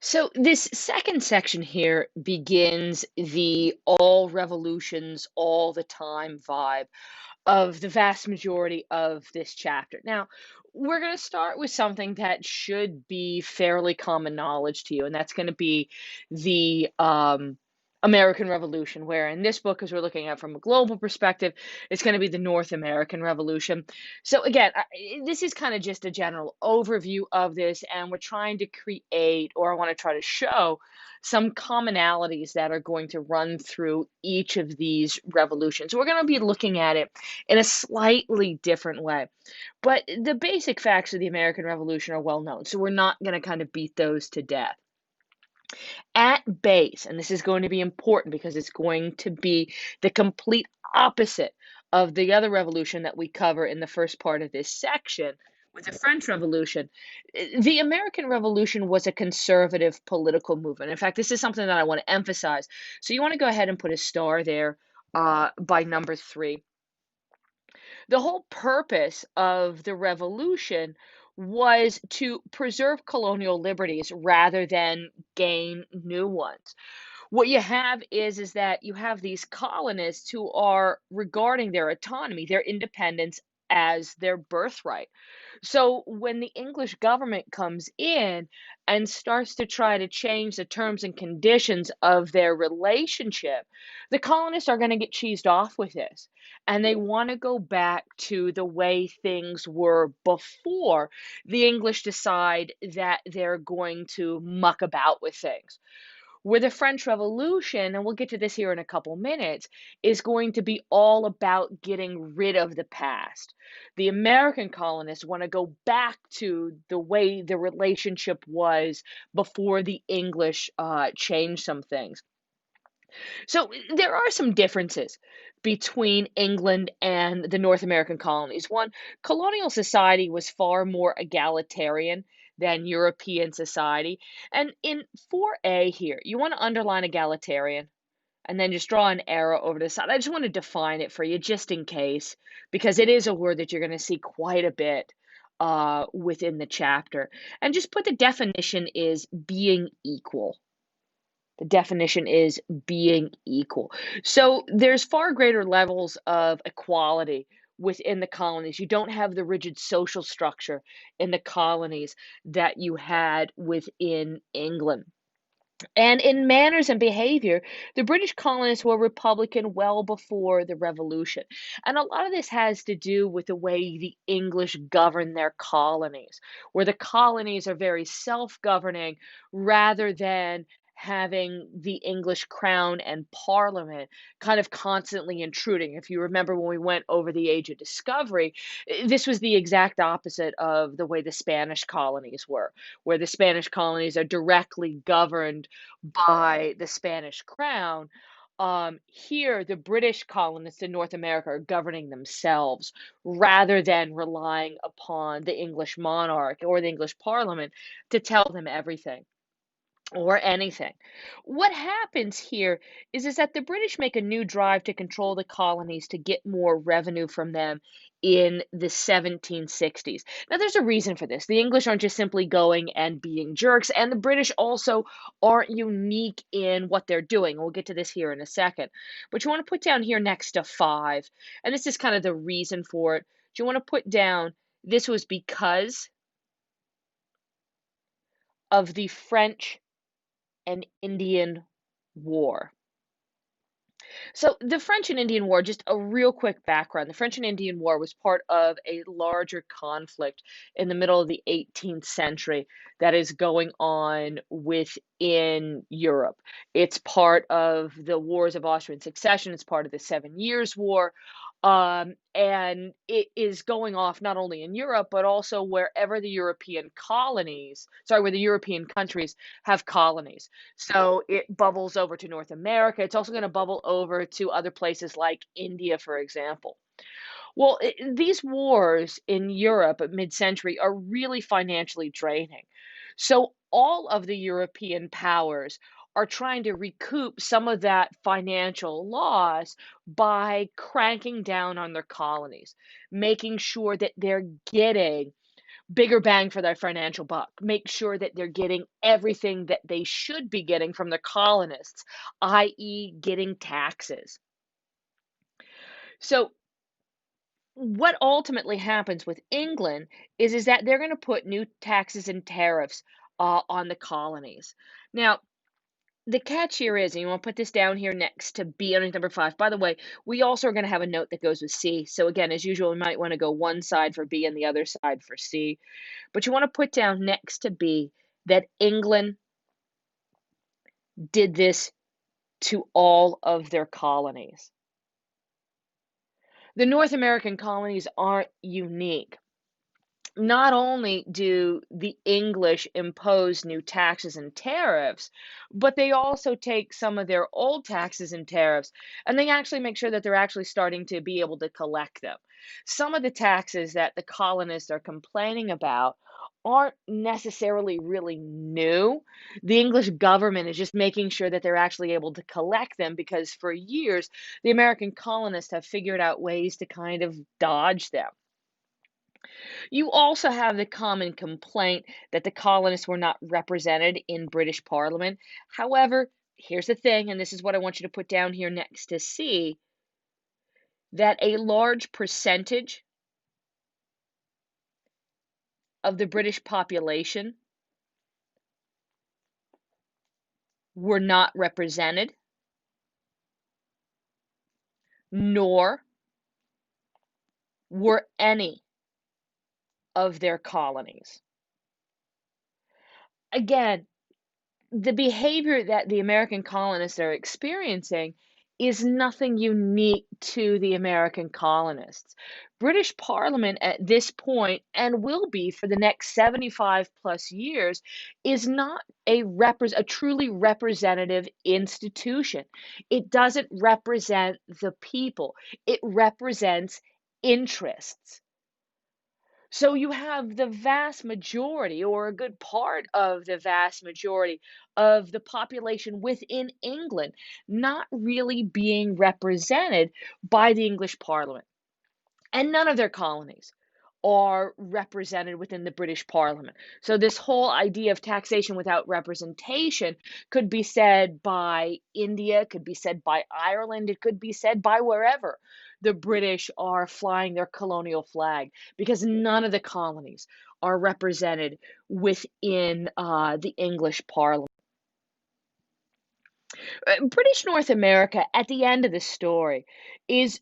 So this second section here begins the all revolutions all the time vibe of the vast majority of this chapter. Now, we're going to start with something that should be fairly common knowledge to you, and that's going to be the American Revolution, where in this book, as we're looking at from a global perspective, it's going to be the North American Revolution. So, again, this is kind of just a general overview of this, and we're trying to create, or I want to try to show, some commonalities that are going to run through each of these revolutions. We're going to be looking at it in a slightly different way. But the basic facts of the American Revolution are well known, so we're not going to kind of beat those to death. At base, and this is going to be important because it's going to be the complete opposite of the other revolution that we cover in the first part of this section with the French Revolution. The American Revolution was a conservative political movement. In fact, this is something that I want to emphasize. So you want to go ahead and put a star there by number 3. The whole purpose of the revolution was to preserve colonial liberties rather than gain new ones. What you have is that you have these colonists who are regarding their autonomy, their independence as their birthright. So when the English government comes in and starts to try to change the terms and conditions of their relationship, the colonists are going to get cheesed off with this. And they want to go back to the way things were before the English decide that they're going to muck about with things. Where the French Revolution, and we'll get to this here in a couple minutes, is going to be all about getting rid of the past. The American colonists want to go back to the way the relationship was before the English changed some things. So there are some differences between England and the North American colonies. One, colonial society was far more egalitarian than European society. And in 4A here, you want to underline egalitarian and then just draw an arrow over the side. I just want to define it for you just in case, because it is a word that you're going to see quite a bit within the chapter. And just put the definition is being equal. The definition is being equal. So there's far greater levels of equality within the colonies. You don't have the rigid social structure in the colonies that you had within England. And in manners and behavior, the British colonists were Republican well before the Revolution. And a lot of this has to do with the way the English govern their colonies, where the colonies are very self governing rather than having the English crown and parliament kind of constantly intruding. If you remember when we went over the Age of Discovery, this was the exact opposite of the way the Spanish colonies were, where the Spanish colonies are directly governed by the Spanish crown. Here, the British colonists in North America are governing themselves rather than relying upon the English monarch or the English parliament to tell them everything or anything. What happens here is that the British make a new drive to control the colonies to get more revenue from them in the 1760s. Now, there's a reason for this. The English aren't just simply going and being jerks, and the British also aren't unique in what they're doing. We'll get to this here in a second. But you want to put down here next to 5, and this is kind of the reason for it. You want to put down this was because of the French and Indian War. So, the French and Indian War, just a real quick background. The French and Indian War was part of a larger conflict in the middle of the 18th century that is going on within Europe. It's part of the Wars of Austrian Succession, it's part of the Seven Years' War. And it is going off not only in Europe, but also wherever the European colonies, sorry, where the European countries have colonies. So it bubbles over to North America. It's also going to bubble over to other places like India, for example. Well, these wars in Europe at mid-century are really financially draining. So all of the European powers are trying to recoup some of that financial loss by cranking down on their colonies, making sure that they're getting bigger bang for their financial buck. Make sure that they're getting everything that they should be getting from the colonists, i.e., getting taxes. So, what ultimately happens with England is that they're going to put new taxes and tariffs on the colonies. Now, the catch here is, and you want to put this down here next to B on number 5. By the way, we also are going to have a note that goes with C. So again, as usual, we might want to go one side for B and the other side for C. But you want to put down next to B that England did this to all of their colonies. The North American colonies aren't unique. Not only do the English impose new taxes and tariffs, but they also take some of their old taxes and tariffs and they actually make sure that they're actually starting to be able to collect them. Some of the taxes that the colonists are complaining about aren't necessarily really new. The English government is just making sure that they're actually able to collect them because for years, the American colonists have figured out ways to kind of dodge them. You also have the common complaint that the colonists were not represented in British Parliament. However, here's the thing, and this is what I want you to put down here next to C, that a large percentage of the British population were not represented, nor were any of their colonies. Again, the behavior that the American colonists are experiencing is nothing unique to the American colonists. British Parliament at this point, and will be for the next 75 plus years, is not a truly representative institution. It doesn't represent the people, it represents interests. So you have the vast majority, or a good part of the vast majority of the population within England not really being represented by the English Parliament. And none of their colonies are represented within the British Parliament. So this whole idea of taxation without representation could be said by India, could be said by Ireland, it could be said by wherever the British are flying their colonial flag, because none of the colonies are represented within the English Parliament. British North America, at the end of the story, is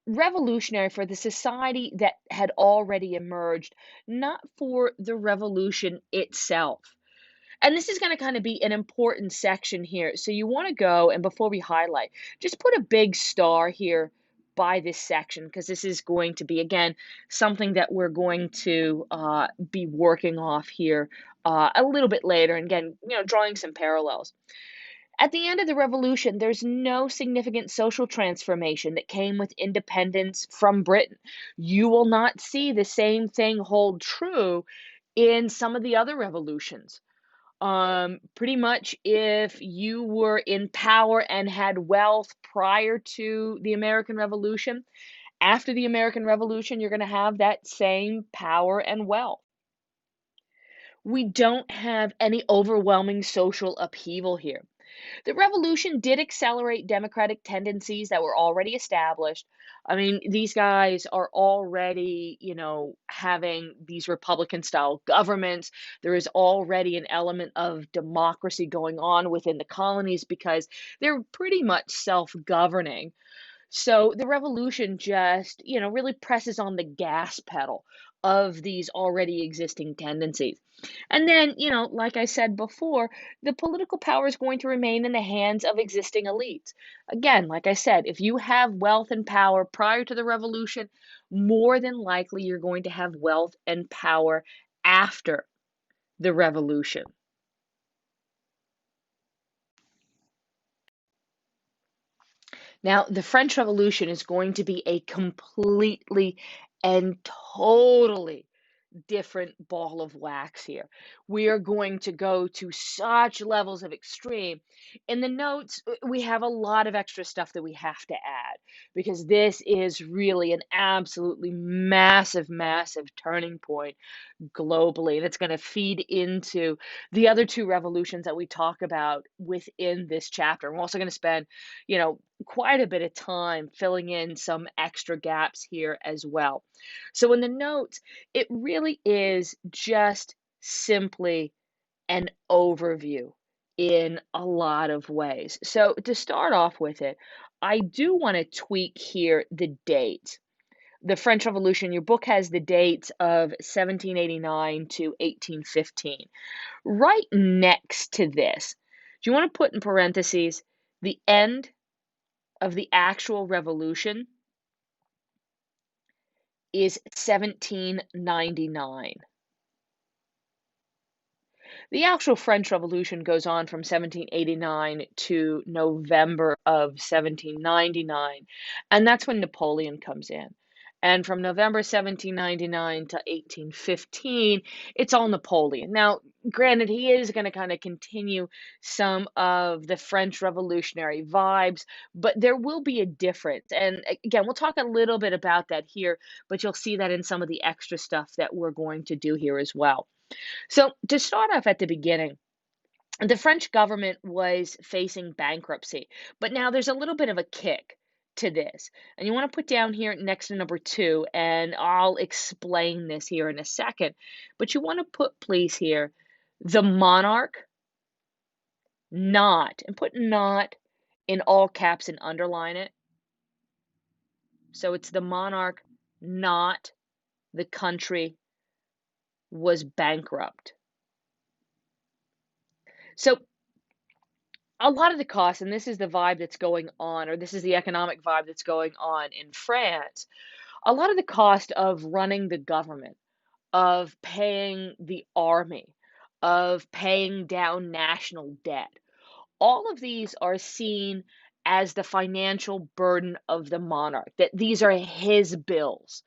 revolutionary for the society that had already emerged, not for the revolution itself. And this is going to kind of be an important section here. So you want to go, and before we highlight, just put a big star here by this section, because this is going to be, again, something that we're going to be working off here a little bit later. And again, drawing some parallels. At the end of the revolution, there's no significant social transformation that came with independence from Britain. You will not see the same thing hold true in some of the other revolutions. Pretty much, if you were in power and had wealth prior to the American Revolution, after the American Revolution, you're going to have that same power and wealth. We don't have any overwhelming social upheaval here. The revolution did accelerate democratic tendencies that were already established. I mean, these guys are already, having these Republican style governments. There is already an element of democracy going on within the colonies because they're pretty much self governing. So the revolution just, really presses on the gas pedal of these already existing tendencies. And then, like I said before, the political power is going to remain in the hands of existing elites. Again, like I said, if you have wealth and power prior to the revolution, more than likely you're going to have wealth and power after the revolution. Now, the French Revolution is going to be a completely and totally different ball of wax here. We are going to go to such levels of extreme. In the notes, we have a lot of extra stuff that we have to add because this is really an absolutely massive, massive turning point globally, and it's going to feed into the other two revolutions that we talk about within this chapter. We're also going to spend, quite a bit of time filling in some extra gaps here as well. So in the notes, it really is just simply an overview in a lot of ways. So to start off with it, I do want to tweak here the date. The French Revolution, your book has the dates of 1789 to 1815. Right next to this, do you want to put in parentheses the end of the actual revolution is 1799. The actual French Revolution goes on from 1789 to November of 1799, and that's when Napoleon comes in. And from November 1799 to 1815, it's all Napoleon. Now, granted, he is going to kind of continue some of the French Revolutionary vibes, but there will be a difference. And again, we'll talk a little bit about that here, but you'll see that in some of the extra stuff that we're going to do here as well. So, to start off at the beginning, the French government was facing bankruptcy, but now there's a little bit of a kick to this. And you want to put down here next to number two, and I'll explain this here in a second. But you want to put, please, here, the monarch not, and put not in all caps and underline it. So it's the monarch, not the country was bankrupt. So a lot of the costs, and this is the vibe that's going on, or this is the economic vibe that's going on in France, a lot of the cost of running the government, of paying the army, of paying down national debt, all of these are seen as the financial burden of the monarch, that these are his bills,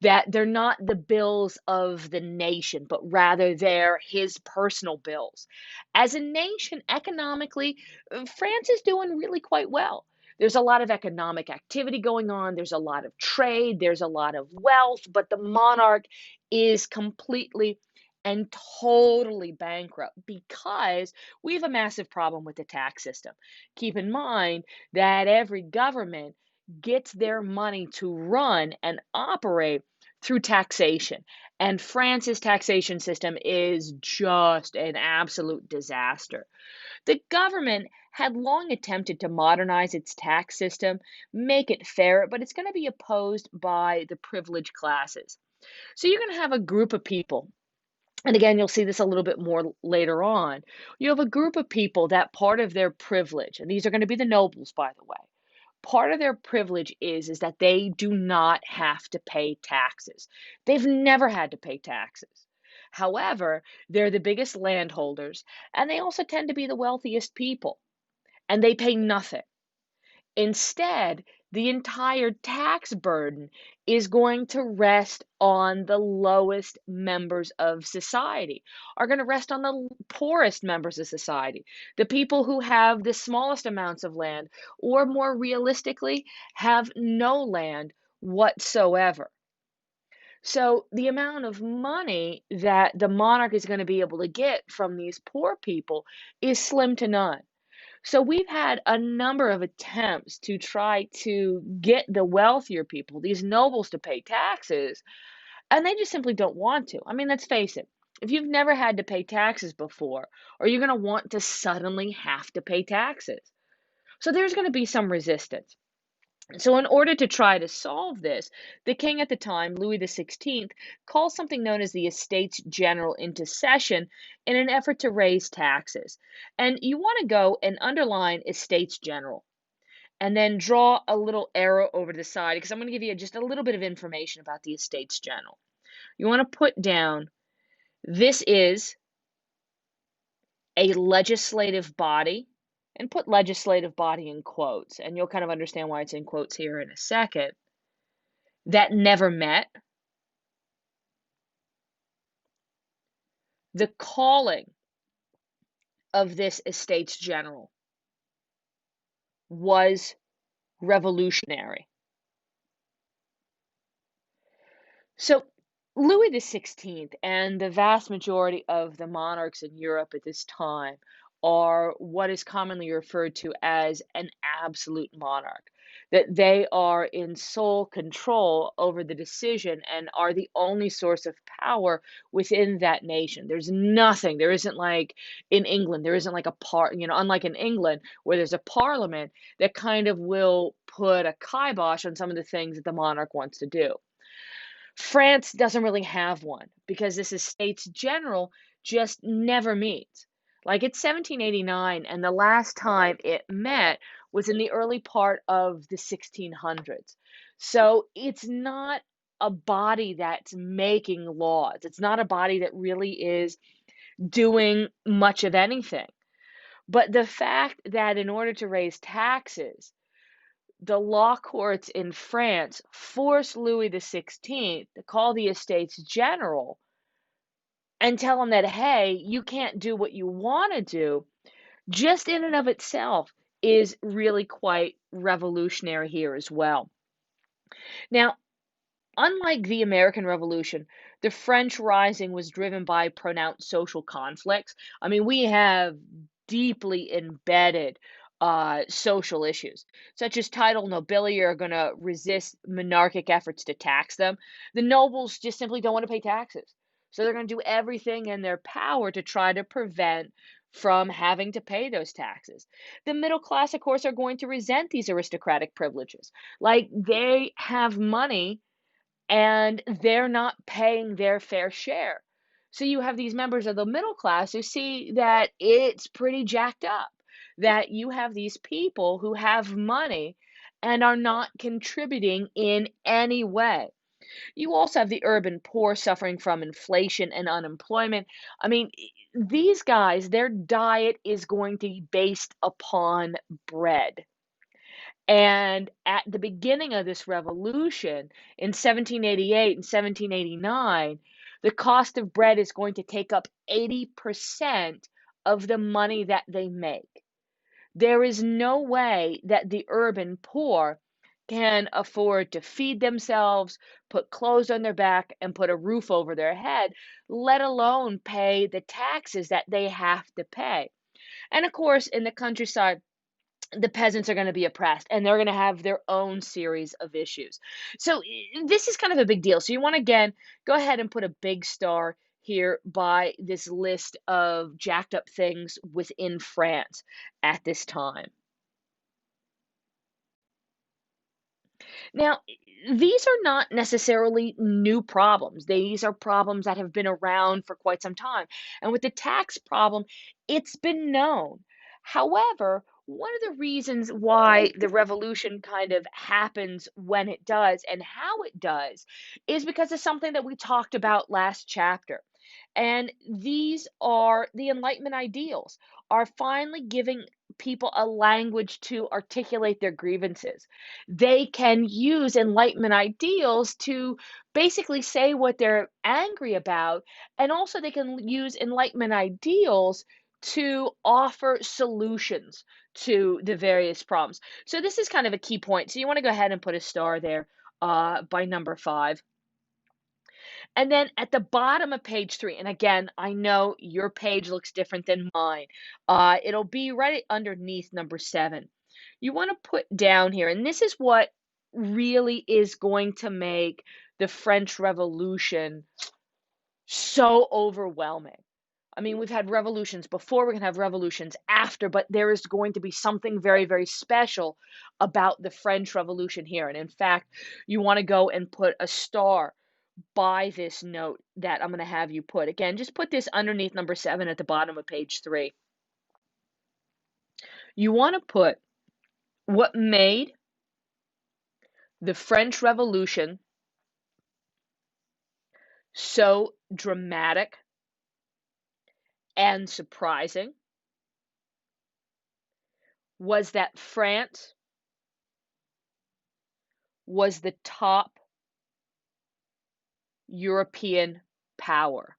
that they're not the bills of the nation, but rather they're his personal bills. As a nation, economically, France is doing really quite well. There's a lot of economic activity going on, there's a lot of trade, there's a lot of wealth, but the monarch is completely and totally bankrupt because we have a massive problem with the tax system. Keep in mind that every government gets their money to run and operate through taxation. And France's taxation system is just an absolute disaster. The government had long attempted to modernize its tax system, make it fair, but it's going to be opposed by the privileged classes. So you're going to have a group of people, and again, you'll see this a little bit more later on. You have a group of people that part of their privilege, and these are going to be the nobles, by the way, part of their privilege is that they do not have to pay taxes. They've never had to pay taxes. However, they're the biggest landholders, and they also tend to be the wealthiest people, and they pay nothing. Instead, the entire tax burden is going to rest on the lowest members of society, are going to rest on the poorest members of society, the people who have the smallest amounts of land, or more realistically, have no land whatsoever. So the amount of money that the monarch is going to be able to get from these poor people is slim to none. So we've had a number of attempts to try to get the wealthier people, these nobles, to pay taxes, and they just simply don't want to. I mean, let's face it. If you've never had to pay taxes before, are you going to want to suddenly have to pay taxes? So there's going to be some resistance. So, in order to try to solve this, the king at the time, Louis XVI, calls something known as the Estates General into session in an effort to raise taxes. And you want to go and underline Estates General and then draw a little arrow over to the side because I'm going to give you just a little bit of information about the Estates General. You want to put down this is a legislative body, and put legislative body in quotes, and you'll kind of understand why it's in quotes here in a second, that never met, The calling of this Estates General was revolutionary. So, Louis XVI and the vast majority of the monarchs in Europe at this time are what is commonly referred to as an absolute monarch, that they are in sole control over the decision and are the only source of power within that nation. There's nothing, there isn't like in England, there isn't like a unlike in England where there's a parliament that kind of will put a kibosh on some of the things that the monarch wants to do. France doesn't really have one because this Estates General just never meets. Like it's 1789, and the last time it met was in the early part of the 1600s. So it's not a body that's making laws. It's not a body that really is doing much of anything. But the fact that in order to raise taxes, the law courts in France forced Louis XVI to call the Estates General and tell him that, hey, you can't do what you want to do, just in and of itself is really quite revolutionary here as well. Now, unlike the American Revolution, the French Rising was driven by pronounced social conflicts. I mean, we have deeply embedded social issues, such as title nobility are going to resist monarchic efforts to tax them. The nobles just simply don't want to pay taxes. So they're going to do everything in their power to try to prevent from having to pay those taxes. The middle class, of course, are going to resent these aristocratic privileges. Like they have money and they're not paying their fair share. So you have these members of the middle class who see that it's pretty jacked up, that you have these people who have money and are not contributing in any way. You also have the urban poor suffering from inflation and unemployment. I mean, these guys, their diet is going to be based upon bread. And at the beginning of this revolution in 1788 and 1789, the cost of bread is going to take up 80% of the money that they make. There is no way that the urban poor can afford to feed themselves, put clothes on their back, and put a roof over their head, let alone pay the taxes that they have to pay. And of course, in the countryside, the peasants are going to be oppressed and they're going to have their own series of issues. So this is kind of a big deal. So you want to again go ahead and put a big star here by this list of jacked up things within France at this time. Now, these are not necessarily new problems. These are problems that have been around for quite some time. And with the tax problem, it's been known. However, one of the reasons why the revolution kind of happens when it does and how it does is because of something that we talked about last chapter. And these are the Enlightenment ideals, are finally giving people a language to articulate their grievances. They can use Enlightenment ideals to basically say what they're angry about, and also they can use Enlightenment ideals to offer solutions to the various problems. So this is kind of a key point. So you want to go ahead and put a star there by number 5. And then at the bottom of page 3, and again, I know your page looks different than mine. It'll be right underneath number 7. You want to put down here, and this is what really is going to make the French Revolution so overwhelming. I mean, we've had revolutions before, we're going to have revolutions after, but there is going to be something very, very special about the French Revolution here. And in fact, you want to go and put a star by this note that I'm going to have you put. Again, just put this underneath number 7 at the bottom of page 3. You want to put what made the French Revolution so dramatic and surprising was that France was the top European power.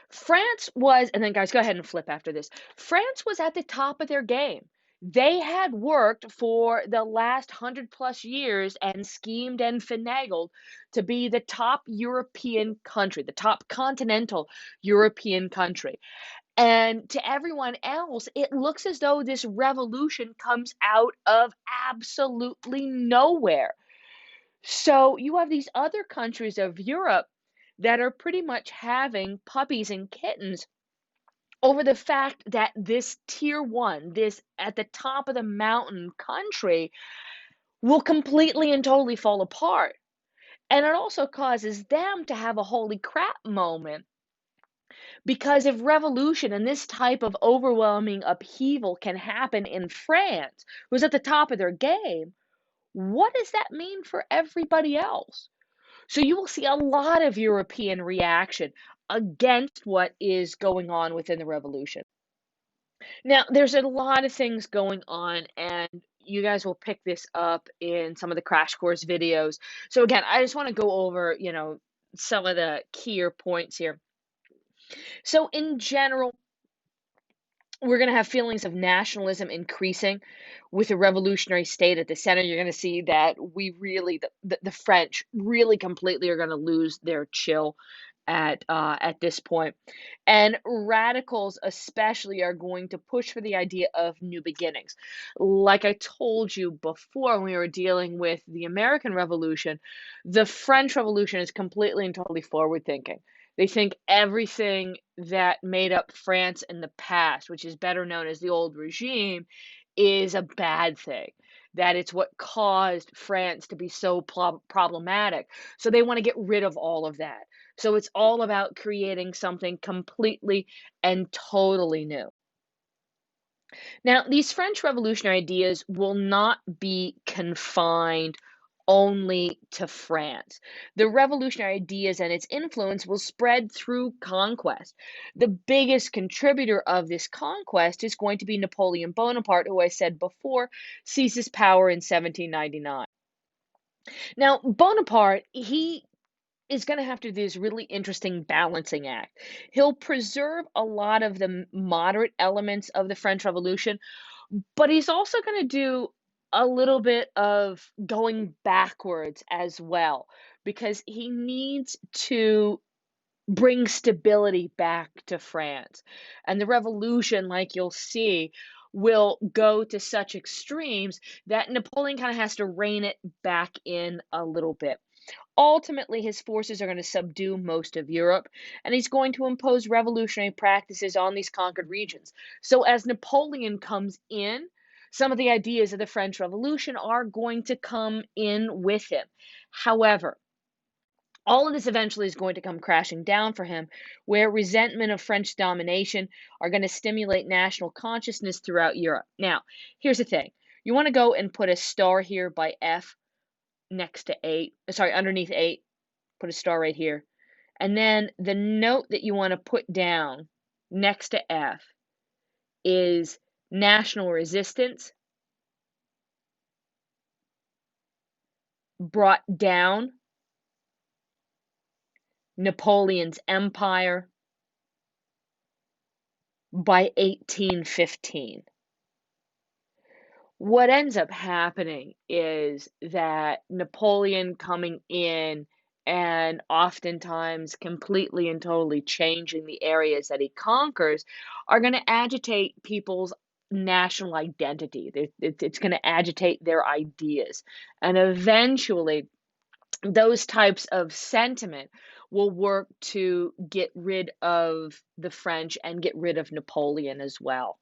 France was, and then guys, go ahead and flip after this. France was at the top of their game. They had worked for the last 100 plus years and schemed and finagled to be the top European country, the top continental European country. And to everyone else, it looks as though this revolution comes out of absolutely nowhere. So you have these other countries of Europe that are pretty much having puppies and kittens over the fact that this tier one, this at the top of the mountain country, will completely and totally fall apart. And it also causes them to have a holy crap moment because if revolution and this type of overwhelming upheaval can happen in France, who's at the top of their game, what does that mean for everybody else? So you will see a lot of European reaction against what is going on within the revolution. Now, there's a lot of things going on, and you guys will pick this up in some of the crash course videos. So again, I just want to go over, some of the keyer points here. So in general, we're going to have feelings of nationalism increasing with a revolutionary state at the center. You're going to see that we really, the French really completely are going to lose their chill at this point. And radicals, especially, are going to push for the idea of new beginnings. Like I told you before, when we were dealing with the American Revolution, the French Revolution is completely and totally forward thinking. They think everything that made up France in the past, which is better known as the old regime, is a bad thing. That it's what caused France to be so problematic. So they want to get rid of all of that. So it's all about creating something completely and totally new. Now, these French revolutionary ideas will not be confined only to France. The revolutionary ideas and its influence will spread through conquest. The biggest contributor of this conquest is going to be Napoleon Bonaparte, who I said before seizes power in 1799. Now, Bonaparte, he is going to have to do this really interesting balancing act. He'll preserve a lot of the moderate elements of the French Revolution, but he's also going to do a little bit of going backwards as well because he needs to bring stability back to France. And the revolution, like you'll see, will go to such extremes that Napoleon kind of has to rein it back in a little bit. Ultimately, his forces are going to subdue most of Europe, and he's going to impose revolutionary practices on these conquered regions. So, as Napoleon comes in, some of the ideas of the French Revolution are going to come in with him. However, all of this eventually is going to come crashing down for him, where resentment of French domination are going to stimulate national consciousness throughout Europe. Now, here's the thing. You want to go and put a star here by F next to 8, sorry, underneath 8, put a star right here. And then the note that you want to put down next to F is national resistance brought down Napoleon's empire by 1815. What ends up happening is that Napoleon coming in and oftentimes completely and totally changing the areas that he conquers are going to agitate people's national identity. It's going to agitate their ideas. And eventually, those types of sentiment will work to get rid of the French and get rid of Napoleon as well.